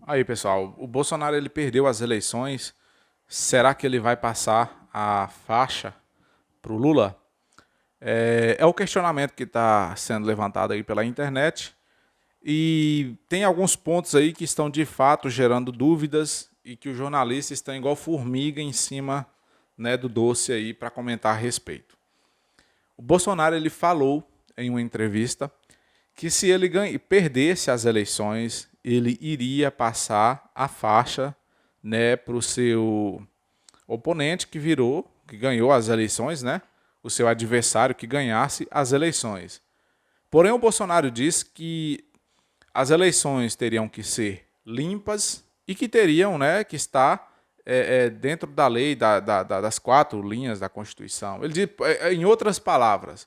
Aí, pessoal, o Bolsonaro ele perdeu as eleições. Será que ele vai passar a faixa para o Lula? É o questionamento que está sendo levantado aí pela internet. E tem alguns pontos aí que estão de fato gerando dúvidas e que os jornalistas estão igual formiga em cima, né, do doce aí para comentar a respeito. O Bolsonaro ele falou em uma entrevista que se ele perdesse as eleições, ele iria passar a faixa, né, para o seu oponente que ganhou as eleições, né, o seu adversário que ganhasse as eleições. Porém, o Bolsonaro diz que as eleições teriam que ser limpas e que teriam, né, que estar dentro da lei, das 4 linhas da Constituição. Ele diz, em outras palavras,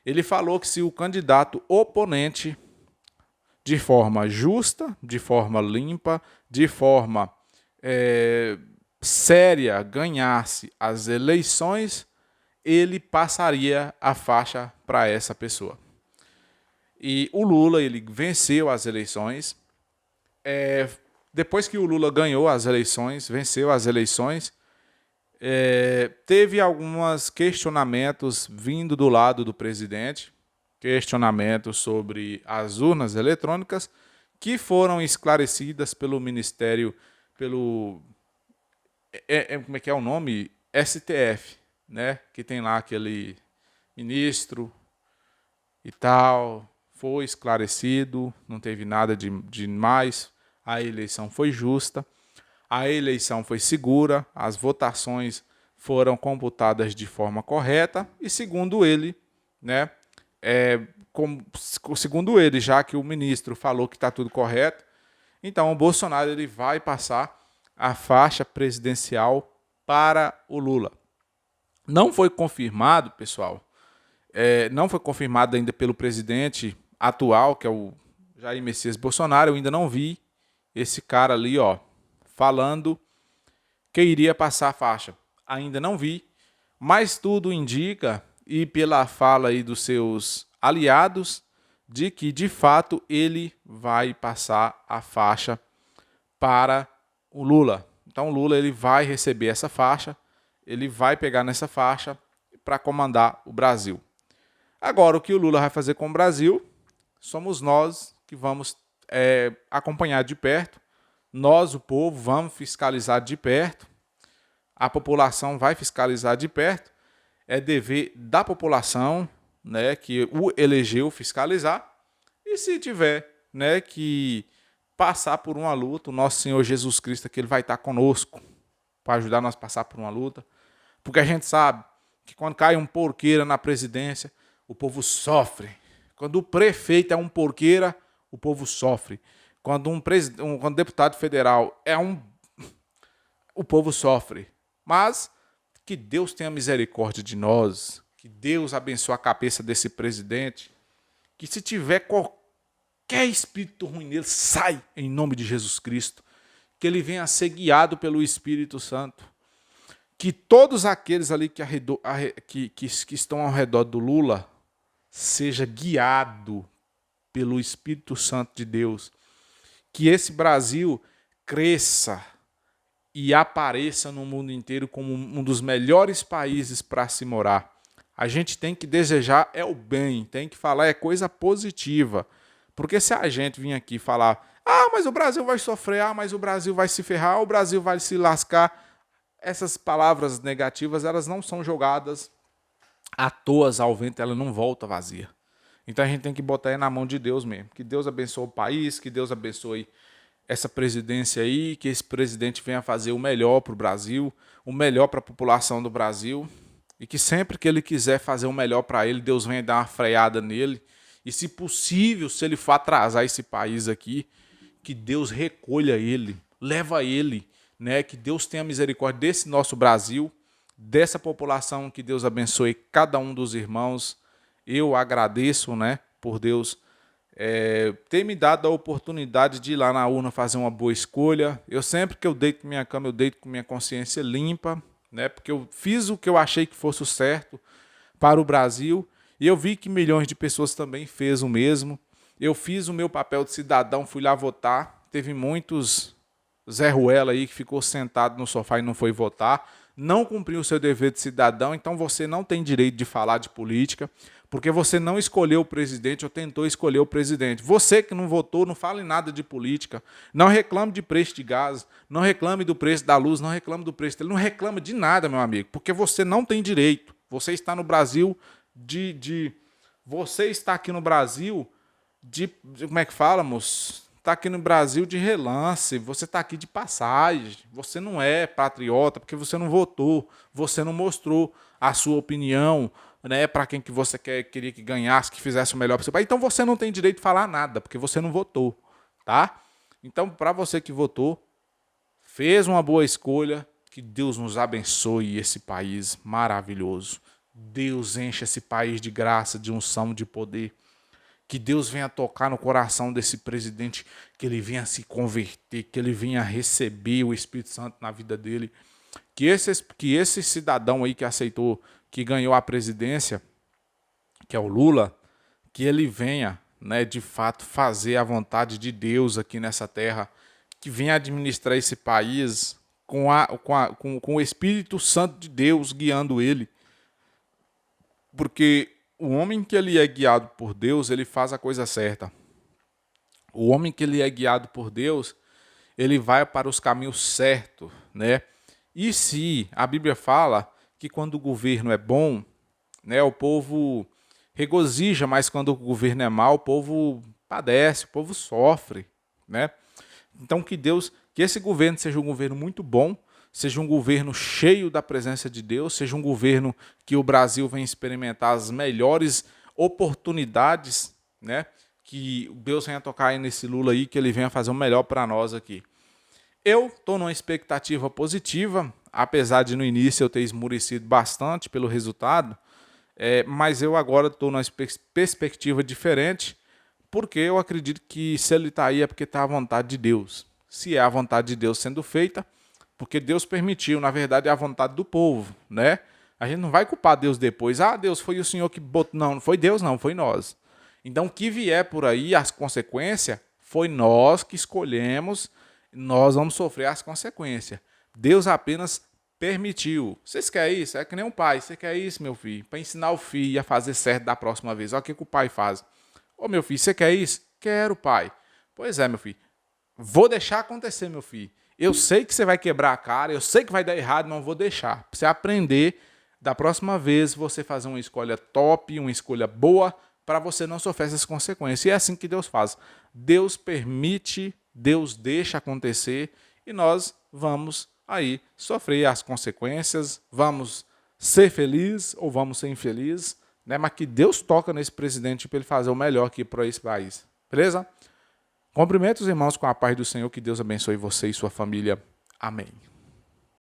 ele falou que se o candidato oponente, de forma justa, de forma limpa, de forma séria, ganhasse as eleições, ele passaria a faixa para essa pessoa. E o Lula ele venceu as eleições. Depois que o Lula ganhou as eleições, venceu as eleições, teve alguns questionamentos vindo do lado do presidente, questionamentos sobre as urnas eletrônicas, que foram esclarecidas pelo Ministério, pelo como é que é o nome? STF, né? Que tem lá aquele ministro e tal. Foi esclarecido, não teve nada de mais. A eleição foi justa, a eleição foi segura, as votações foram computadas de forma correta e segundo ele, né? Segundo ele, já que o ministro falou que está tudo correto, então o Bolsonaro ele vai passar a faixa presidencial para o Lula. Não foi confirmado, pessoal, não foi confirmado ainda pelo presidente atual, que é o Jair Messias Bolsonaro. Eu ainda não vi esse cara ali, ó, falando que iria passar a faixa. Ainda não vi, mas tudo indica, e pela fala aí dos seus aliados, de que de fato ele vai passar a faixa para o Lula. Então o Lula ele vai receber essa faixa, ele vai pegar nessa faixa para comandar o Brasil. Agora, o que o Lula vai fazer com o Brasil, somos nós que vamos acompanhar de perto. Nós, o povo, vamos fiscalizar de perto. A população vai fiscalizar de perto. É dever da população, né, que o elegeu, fiscalizar. E se tiver, né, que passar por uma luta, o nosso Senhor Jesus Cristo, que ele vai estar conosco para ajudar nós a passar por uma luta. Porque a gente sabe que quando cai um porqueira na presidência, o povo sofre. Quando o prefeito é um porqueira, o povo sofre. Quando quando deputado federal o povo sofre. Mas que Deus tenha misericórdia de nós, que Deus abençoe a cabeça desse presidente, que se tiver qualquer espírito ruim nele, sai em nome de Jesus Cristo, que ele venha a ser guiado pelo Espírito Santo, que todos aqueles ali que estão ao redor do Lula seja guiado pelo Espírito Santo de Deus, que esse Brasil cresça e apareça no mundo inteiro como um dos melhores países para se morar. A gente tem que desejar o bem, tem que falar coisa positiva. Porque se a gente vir aqui falar, mas o Brasil vai sofrer, mas o Brasil vai se ferrar, o Brasil vai se lascar, essas palavras negativas, elas não são jogadas à toa ao vento, ela não volta vazia. Então a gente tem que botar na mão de Deus mesmo. Que Deus abençoe o país, que Deus abençoe essa presidência aí, que esse presidente venha fazer o melhor para o Brasil, o melhor para a população do Brasil, e que sempre que ele quiser fazer o melhor para ele, Deus venha dar uma freada nele, e se possível, se ele for atrasar esse país aqui, que Deus recolha ele, leva ele, né? Que Deus tenha misericórdia desse nosso Brasil, dessa população, que Deus abençoe cada um dos irmãos. Eu agradeço, né, por Deus ter me dado a oportunidade de ir lá na urna fazer uma boa escolha. Eu sempre que eu deito minha cama, eu deito com minha consciência limpa, né? Porque eu fiz o que eu achei que fosse o certo para o Brasil e eu vi que milhões de pessoas também fez o mesmo. Eu fiz o meu papel de cidadão, fui lá votar, teve muitos Zé Ruela aí que ficou sentado no sofá e não foi votar, não cumpriu o seu dever de cidadão, então você não tem direito de falar de política, porque você não escolheu o presidente ou tentou escolher o presidente. Você que não votou, não fale nada de política, não reclame de preço de gás, não reclame do preço da luz, não reclame do preço dele, não reclame de nada, meu amigo, porque você não tem direito. Você está no Brasil Você está aqui no Brasil como é que fala, moço? Está aqui no Brasil de relance, você está aqui de passagem, você não é patriota porque você não votou, você não mostrou a sua opinião, né, para quem que você queria que ganhasse, que fizesse o melhor para o seu país. Então você não tem direito de falar nada, porque você não votou, tá? Então, para você que votou, fez uma boa escolha, que Deus nos abençoe esse país maravilhoso. Deus enche esse país de graça, de unção, de poder. Que Deus venha tocar no coração desse presidente, que ele venha se converter, que ele venha receber o Espírito Santo na vida dele. Que esse cidadão aí que aceitou, que ganhou a presidência, que é o Lula, que ele venha, né, de fato, fazer a vontade de Deus aqui nessa terra, que venha administrar esse país com o Espírito Santo de Deus guiando ele. Porque o homem que ele é guiado por Deus, ele faz a coisa certa. O homem que ele é guiado por Deus, ele vai para os caminhos certos, né? E se a Bíblia fala que quando o governo é bom, né, o povo regozija, mas quando o governo é mau, o povo padece, o povo sofre, né? Então que esse governo seja um governo muito bom, seja um governo cheio da presença de Deus, seja um governo que o Brasil venha experimentar as melhores oportunidades, né? Que Deus venha tocar aí nesse Lula aí, que ele venha fazer o melhor para nós aqui. Eu estou numa expectativa positiva, apesar de no início eu ter esmurecido bastante pelo resultado, mas eu agora estou numa perspectiva diferente, porque eu acredito que se ele está aí é porque está à vontade de Deus. Se é a vontade de Deus sendo feita, porque Deus permitiu, na verdade é a vontade do povo, né? A gente não vai culpar Deus depois. Ah, Deus, foi o Senhor que botou. Não, não foi Deus não, foi nós. Então, o que vier por aí, as consequências, foi nós que escolhemos, nós vamos sofrer as consequências. Deus apenas permitiu. Vocês querem isso? É que nem um pai. Você quer isso, meu filho? Para ensinar o filho a fazer certo da próxima vez. Olha o que o pai faz. Ô, meu filho, você quer isso? Quero, pai. Pois é, meu filho. Vou deixar acontecer, meu filho. Eu sei que você vai quebrar a cara, eu sei que vai dar errado, mas não vou deixar. Para você aprender, da próxima vez, você fazer uma escolha top, uma escolha boa, para você não sofrer essas consequências. E é assim que Deus faz. Deus permite, Deus deixa acontecer, e nós vamos aí sofrer as consequências, vamos ser felizes ou vamos ser infelizes, né? Mas que Deus toca nesse presidente para ele fazer o melhor aqui para esse país. Beleza? Cumprimento os irmãos com a paz do Senhor, que Deus abençoe você e sua família. Amém.